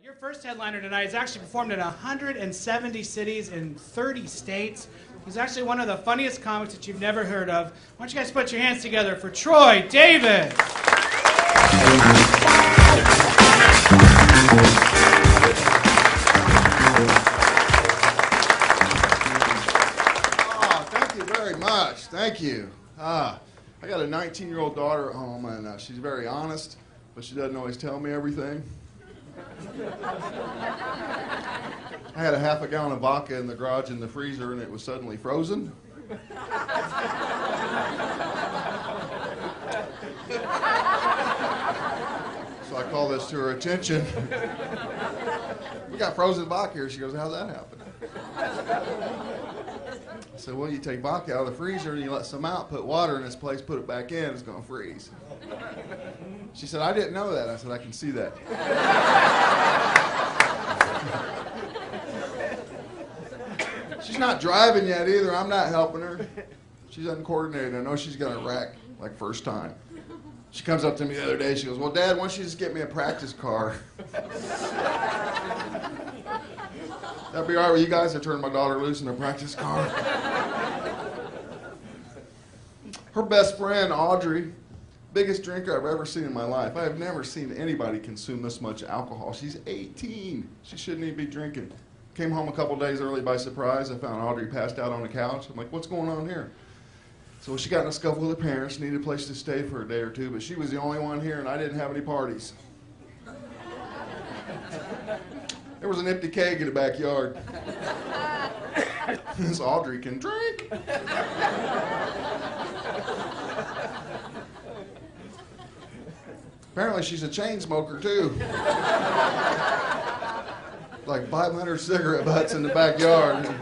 Your first headliner tonight has actually performed in 170 cities in 30 states. He's actually one of the funniest comics that you've never heard of. Why don't you guys put your hands together for Troy Davis? Oh, thank you very much. Thank you. I got a 19-year-old daughter at home, and she's very honest, but she doesn't always tell me everything. I had a half a gallon of vodka in the garage in the freezer, and it was suddenly frozen. So I called this to her attention. We got frozen vodka here. She goes, how'd that happen? I said, well, you take vodka out of the freezer and you let some out, put water in its place, put it back in, it's going to freeze. She said, I didn't know that. I said, I can see that. She's not driving yet either. I'm not helping her. She's uncoordinated. I know she's going to wreck, like first time. She comes up to me the other day. She goes, well, Dad, why don't you just get me a practice car? That'd be all right with you guys to turn my daughter loose in a practice car. Her best friend, Audrey, biggest drinker I've ever seen in my life. I have never seen anybody consume this much alcohol. She's 18. She shouldn't even be drinking. Came home a couple days early by surprise. I found Audrey passed out on the couch. I'm like, what's going on here? So she got in a scuffle with her parents, needed a place to stay for a day or two, but she was the only one here and I didn't have any parties. There was an empty keg in the backyard. This Audrey can drink. Apparently she's a chain smoker too. Like 500 cigarette butts in the backyard.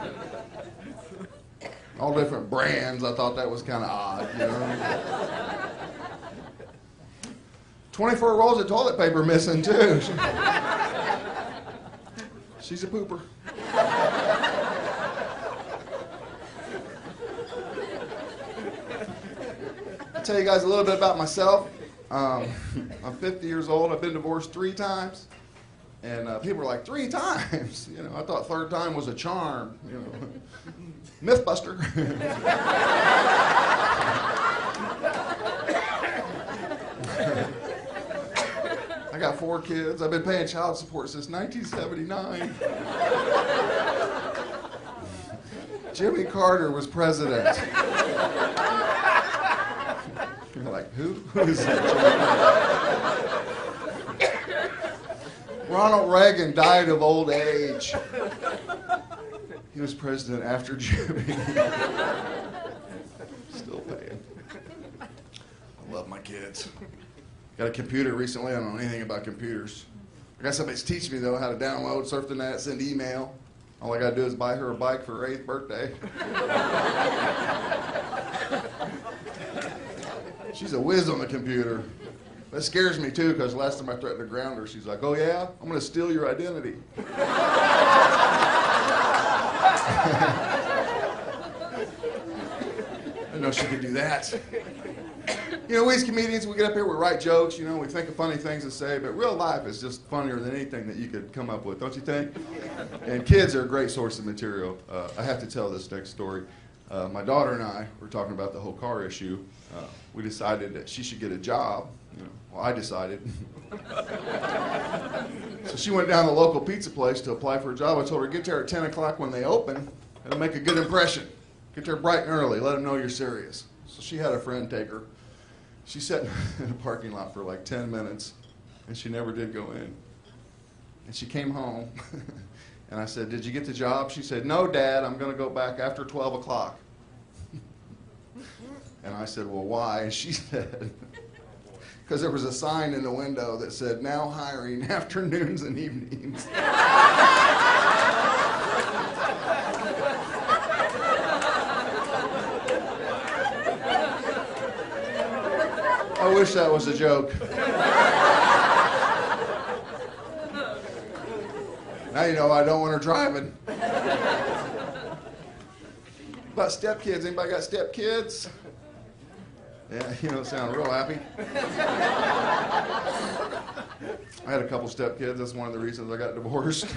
All different brands. I thought that was kind of odd, you know. 24 rolls of toilet paper missing too. She's a pooper. I'll tell you guys a little bit about myself. I'm 50 years old. I've been divorced 3 times. And people are like, 3 times? You know, I thought third time was a charm, you know. Mythbuster. I got 4 kids. I've been paying child support since 1979. Jimmy Carter was president. You're like, who? Who is that? Ronald Reagan died of old age. He was president after Jimmy. Still paying. I love my kids. Got a computer recently. I don't know anything about computers. I got somebody to teach me, though, how to download, surf the net, send email. All I got to do is buy her a bike for her 8th birthday. She's a whiz on the computer. That scares me, too, because last time I threatened to ground her, she's like, oh, yeah? I'm going to steal your identity. I didn't know she could do that. You know, we as comedians, we get up here, we write jokes, you know, we think of funny things to say, but real life is just funnier than anything that you could come up with, don't you think? And kids are a great source of material. I have to tell this next story. My daughter and I were talking about the whole car issue. We decided that she should get a job. You know, well, I decided. So she went down to the local pizza place to apply for a job. I told her, get there at 10 o'clock when they open. It'll make a good impression. Get there bright and early. Let them know you're serious. So she had a friend take her. She sat in a parking lot for like 10 minutes, and she never did go in. And she came home, and I said, did you get the job? She said, no, Dad, I'm going to go back after 12 o'clock. And I said, well, why? And she said, because there was a sign in the window that said, now hiring afternoons and evenings. I wish that was a joke. Now you know I don't want her driving. About stepkids, anybody got stepkids? Yeah, you don't sound real happy. I had a couple stepkids. That's one of the reasons I got divorced.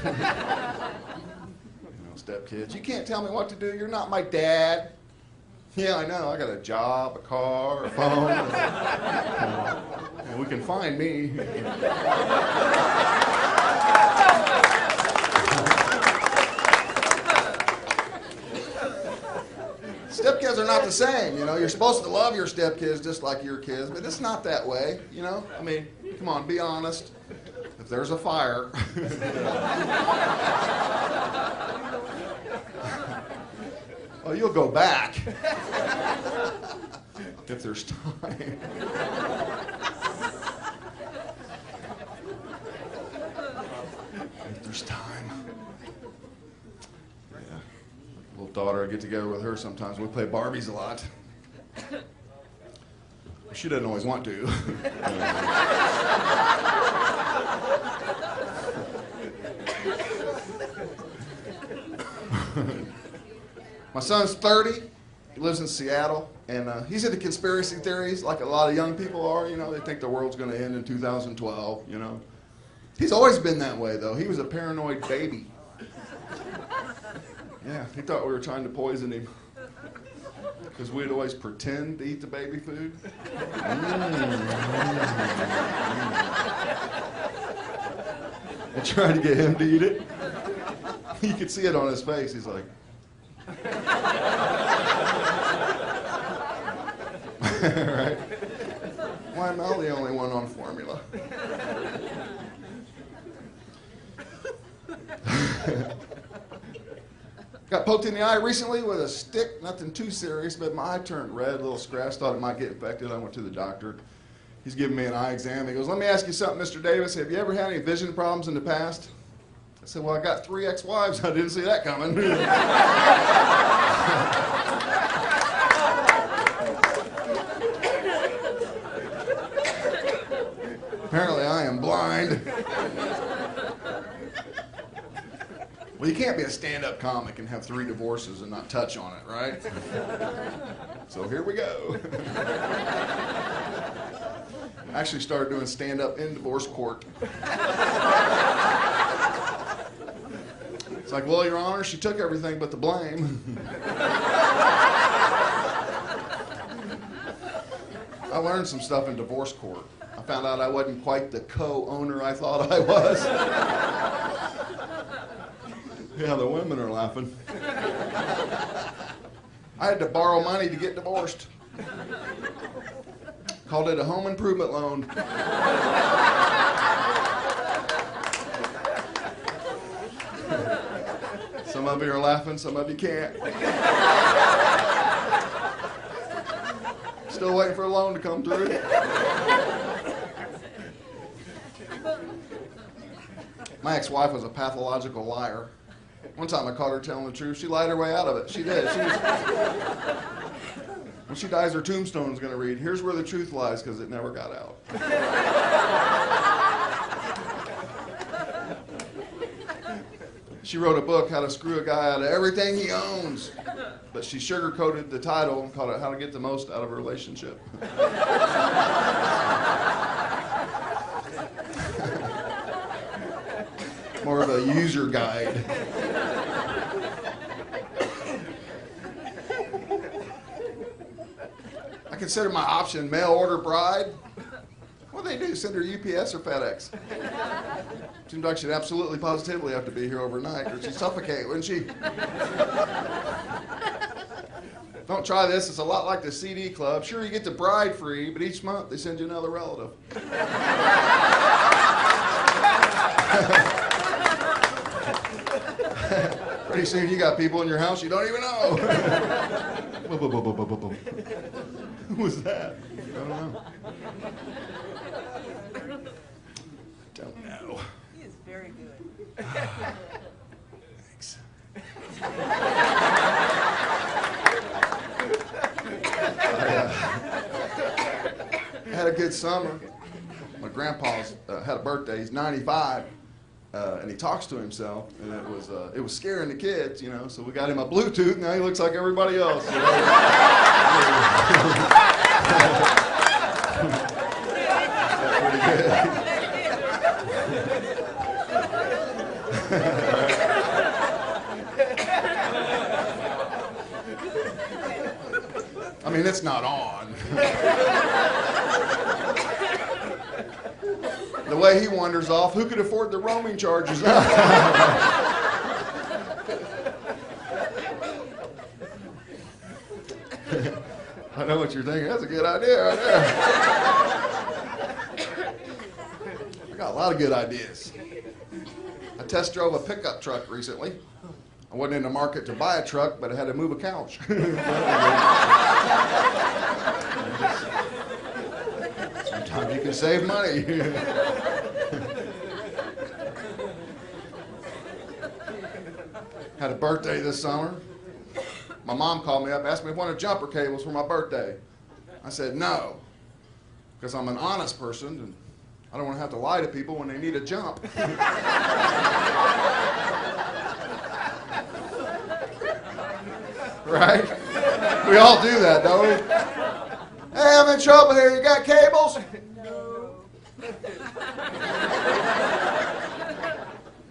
Stepkids. You can't tell me what to do. You're not my dad. Yeah, I know. I got a job, a car, a phone. And we can find me. Stepkids are not the same, you know. You're supposed to love your stepkids just like your kids, but it's not that way, you know. I mean, come on, be honest. If there's a fire, well, you'll go back if there's time. If there's time. Yeah. Little daughter, I get together with her sometimes. We play Barbies a lot. She doesn't always want to. My son's 30. He lives in Seattle, and he's into conspiracy theories like a lot of young people are. You know, they think the world's going to end in 2012, you know. He's always been that way, though. He was a paranoid baby. Yeah, he thought we were trying to poison him because we'd always pretend to eat the baby food. I tried to get him to eat it. You could see it on his face. He's like, right? Why am I the only one on formula? Got poked in the eye recently with a stick, nothing too serious, but my eye turned red, a little scratch, thought it might get infected. I went to the doctor. He's giving me an eye exam. He goes, let me ask you something, Mr. Davis. Have you ever had any vision problems in the past? I said, well, I got 3 ex-wives. I didn't see that coming. Apparently, I am blind. Well, you can't be a stand-up comic and have 3 divorces and not touch on it, right? So here we go. I actually started doing stand-up in divorce court. It's like, well, Your Honor, she took everything but the blame. I learned some stuff in divorce court. I found out I wasn't quite the co-owner I thought I was. Yeah, the women are laughing. I had to borrow money to get divorced. Called it a home improvement loan. Some of you are laughing, some of you can't. Still waiting for a loan to come through. My ex-wife was a pathological liar. One time I caught her telling the truth. She lied her way out of it. She did. When she dies, her tombstone's going to read, here's where the truth lies, because it never got out. She wrote a book, How to Screw a Guy Out of Everything He Owns. But she sugar-coated the title and called it How to Get the Most Out of a Relationship. More of a user guide. I consider my option mail order bride. What do they do? Send her UPS or FedEx? Seems like she'd absolutely positively have to be here overnight or she'd suffocate, wouldn't she? Don't try this. It's a lot like the CD club. Sure, you get the bride free, but each month they send you another relative. Pretty soon you got people in your house you don't even know. Who was that? I don't know. Don't know. He is very good. Thanks. I had a good summer. My grandpa's had a birthday. He's 95. And he talks to himself, and it was scaring the kids, you know. So we got him a Bluetooth. Now he looks like everybody else. You know? That's pretty good. I mean, it's not on. The way he wanders off, who could afford the roaming charges? I know what you're thinking. That's a good idea right there. I got a lot of good ideas. I test drove a pickup truck recently. I wasn't in the market to buy a truck, but I had to move a couch. Sometimes you can save money. Had a birthday this summer. My mom called me up, asked me if I wanted jumper cables for my birthday. I said no, because I'm an honest person and I don't want to have to lie to people when they need a jump. Right? We all do that, don't we? Hey, I'm in trouble here. You got cables? No.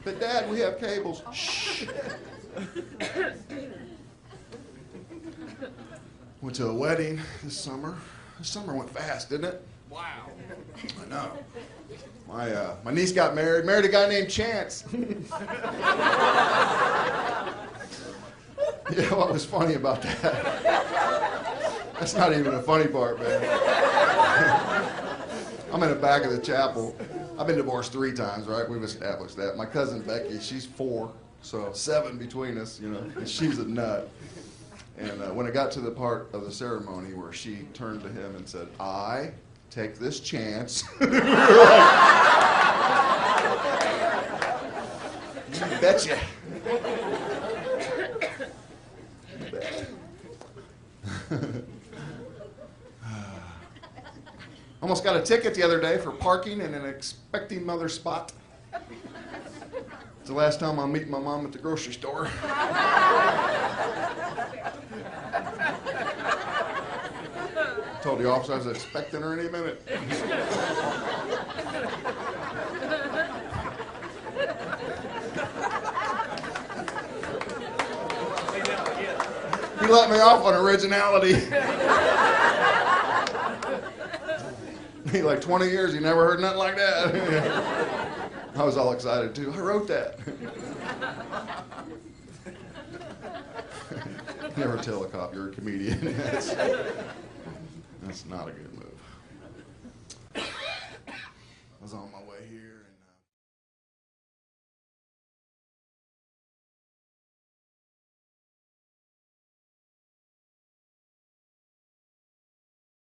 But Dad, we have cables. Shh. Went to a wedding this summer. This summer went fast, didn't it? Wow. I know. My niece got married a guy named Chance. Yeah, what was funny about that? That's not even the funny part, man. I'm in the back of the chapel. I've been divorced 3 times, right? We've established that. My cousin Becky, she's 4, so 7 between us, you know, and she's a nut. And when I got to the part of the ceremony where she turned to him and said, "I take this chance." You betcha. You bet. Almost got a ticket the other day for parking in an expecting mother spot. It's the last time I'll meet my mom at the grocery store. Told the officer I was expecting her any minute. He let me off on originality. He like 20 years, he never heard nothing like that. I was all excited too. I wrote that. Never tell a cop you're a comedian. That's not a good move.